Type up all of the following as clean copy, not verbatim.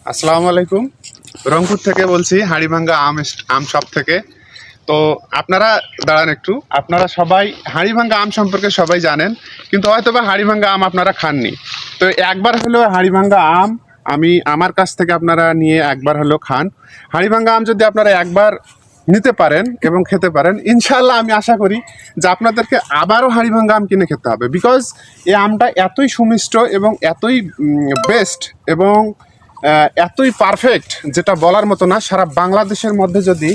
আসসালামু আলাইকুম। রংপুর থেকে বলছি, হাড়িভাঙ্গা আম শপ থেকে। তো আপনারা দাঁড়ান একটু, আপনারা সবাই হাড়িভাঙ্গা আম সম্পর্কে সবাই জানেন, কিন্তু হয়তো বা হাড়িভাঙ্গা আম আপনারা খাননি। তো একবার হলেও হাড়িভাঙ্গা আম আমার কাছ থেকে আপনারা নিয়ে একবার হলেও খান। হাড়িভাঙ্গা আম যদি আপনারা একবার নিতে পারেন এবং খেতে পারেন, ইনশাল্লাহ আমি আশা করি যে আপনাদেরকে আবারও হাড়িভাঙ্গা আম কিনে খেতে হবে। বিকজ এই আমটা এতই সুমিষ্ট এবং এতই বেস্ট এবং এতই পারফেক্ট, যেটা বলার মতো না। সারা বাংলাদেশের মধ্যে যদি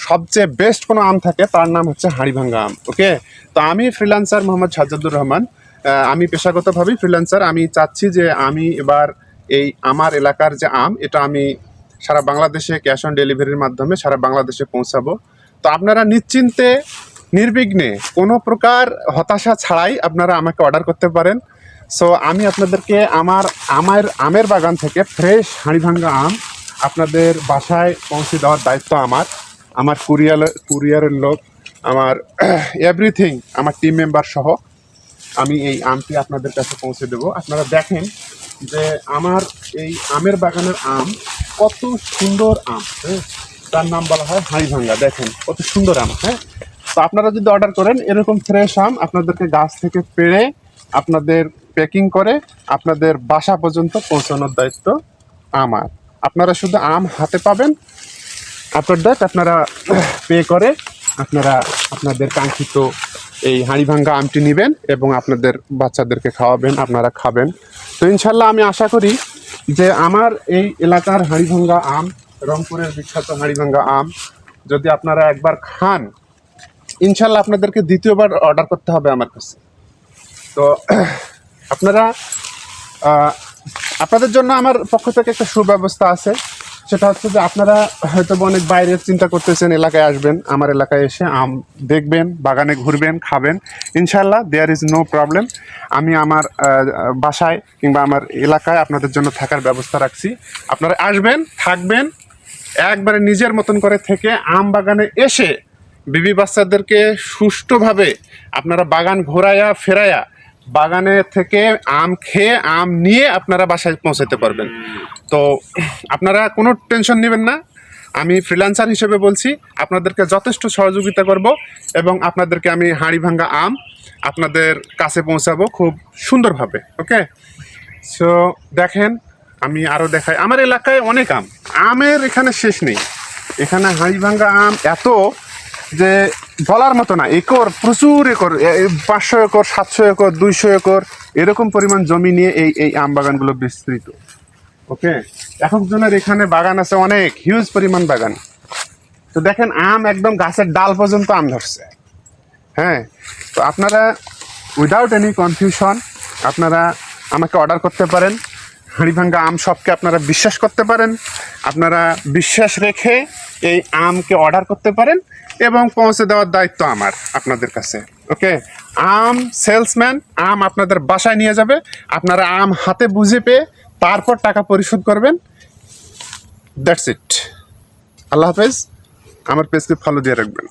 সবচেয়ে বেস্ট কোনো আম থাকে, তার নাম হচ্ছে হাড়িভাঙ্গা আম। ওকে, তো আমি ফ্রিল্যান্সার মোহাম্মদ সাজ্জাদুর রহমান। আমি পেশাগতভাবেই ফ্রিল্যান্সার। আমি চাচ্ছি যে আমি এবার এই আমার এলাকার যে আম, এটা আমি সারা বাংলাদেশে ক্যাশ অন ডেলিভারির মাধ্যমে সারা বাংলাদেশে পৌঁছাবো। তো আপনারা নিশ্চিন্তে নির্বিঘ্নে কোনো প্রকার হতাশা ছাড়াই আপনারা আমাকে অর্ডার করতে পারেন। সো আমি আপনাদেরকে আমের বাগান থেকে ফ্রেশ হাড়িভাঙ্গা আম আপনাদের বাসায় পৌঁছে দেওয়ার দায়িত্ব আমার কুরিয়ারের লোক, আমার এভরিথিং, আমার টিম মেম্বার সহ আমি এই আমটি আপনাদের কাছে পৌঁছে দেব। আপনারা দেখেন যে আমার এই আমের বাগানের আম কত সুন্দর আম। হ্যাঁ, তার নাম বলা হয় হাড়িভাঙ্গা। দেখেন কত সুন্দর আম। হ্যাঁ, তো আপনারা যদি অর্ডার করেন, এরকম ফ্রেশ আম আপনাদেরকে গাছ থেকে পেড়ে আপনাদের প্যাকিং করে আপনাদের বাসা পর্যন্ত পৌঁছানোর দায়িত্ব আমার। আপনারা শুধু আম হাতে পাবেন, আফটার দ্যাট আপনারা পে করে আপনারা আপনাদের কাঙ্ক্ষিত এই হাড়িভাঙ্গা আমটি নেবেন এবং আপনাদের বাচ্চাদেরকে খাওয়াবেন, আপনারা খাবেন। তো ইনশাল্লাহ আমি আশা করি যে আমার এই এলাকার হাড়িভাঙ্গা আম, রংপুরের বিখ্যাত হাড়িভাঙ্গা আম যদি আপনারা একবার খান, ইনশাল্লাহ আপনাদেরকে দ্বিতীয়বার অর্ডার করতে হবে আমার কাছে। তো আপনারা আপনাদের জন্য আমার পক্ষ থেকে একটা সুব্যবস্থা আছে। সেটা হচ্ছে যে আপনারা হয়তো অনেক বাইরের চিন্তা করতেছেন, এলাকায় আসবেন, আমার এলাকায় এসে আম দেখবেন, বাগানে ঘুরবেন, খাবেন। ইনশাল্লাহ দেয়ার ইজ নো প্রবলেম। আমি আমার বাসায় কিংবা আমার এলাকায় আপনাদের জন্য থাকার ব্যবস্থা রাখছি। আপনারা আসবেন, থাকবেন, একবারে নিজের মতন করে থেকে আম বাগানে এসে বিবি বাচ্চাদেরকে সুষ্ঠুভাবে আপনারা বাগান ঘোরায়া ফেরায়া বাগানে থেকে আম খেয়ে আম নিয়ে আপনারা বাসায় পৌঁছাতে পারবেন। তো আপনারা কোনো টেনশন নেবেন না। আমি ফ্রিল্যান্সার হিসেবে বলছি, আপনাদেরকে যথেষ্ট সহযোগিতা করব এবং আপনাদেরকে আমি হাড়িভাঙ্গা আম আপনাদের কাছে পৌঁছাবো খুব সুন্দরভাবে। ওকে, সো দেখেন, আমি আরও দেখাই। আমার এলাকায় অনেক আমের এখানে শেষ নেই। এখানে হাড়িভাঙ্গা আম এত যে বলার মতো না। প্রচুর একর, 500 একর, 700 একর, 200 একর এরকম পরিমাণ জমি নিয়ে এই আম বাগানগুলো বিস্তৃত। ওকে, এক একজনের এখানে বাগান আছে, অনেক হিউজ পরিমাণ বাগান। তো দেখেন আম একদম গাছের ডাল পর্যন্ত আম ধরছে। হ্যাঁ, তো আপনারা উইদাউট এনি কনফিউশন আপনারা আমাকে অর্ডার করতে পারেন। হাড়িভাঙ্গা আম শপকে আপনারা বিশ্বাস করতে পারেন। আপনারা বিশ্বাস রেখে এই আমকে অর্ডার করতে পারেন এবং পৌঁছে দেওয়ার দায়িত্ব আমার আপনাদের কাছে। ওকে, আম সেলসম্যান আম আপনাদের বাসায় নিয়ে যাবে। আপনারা আম হাতে বুঝে পেয়ে তারপর টাকা পরিশোধ করবেন। That's it. আল্লাহ হাফেজ। আমার পেজকে ফলো দিয়ে রাখবেন।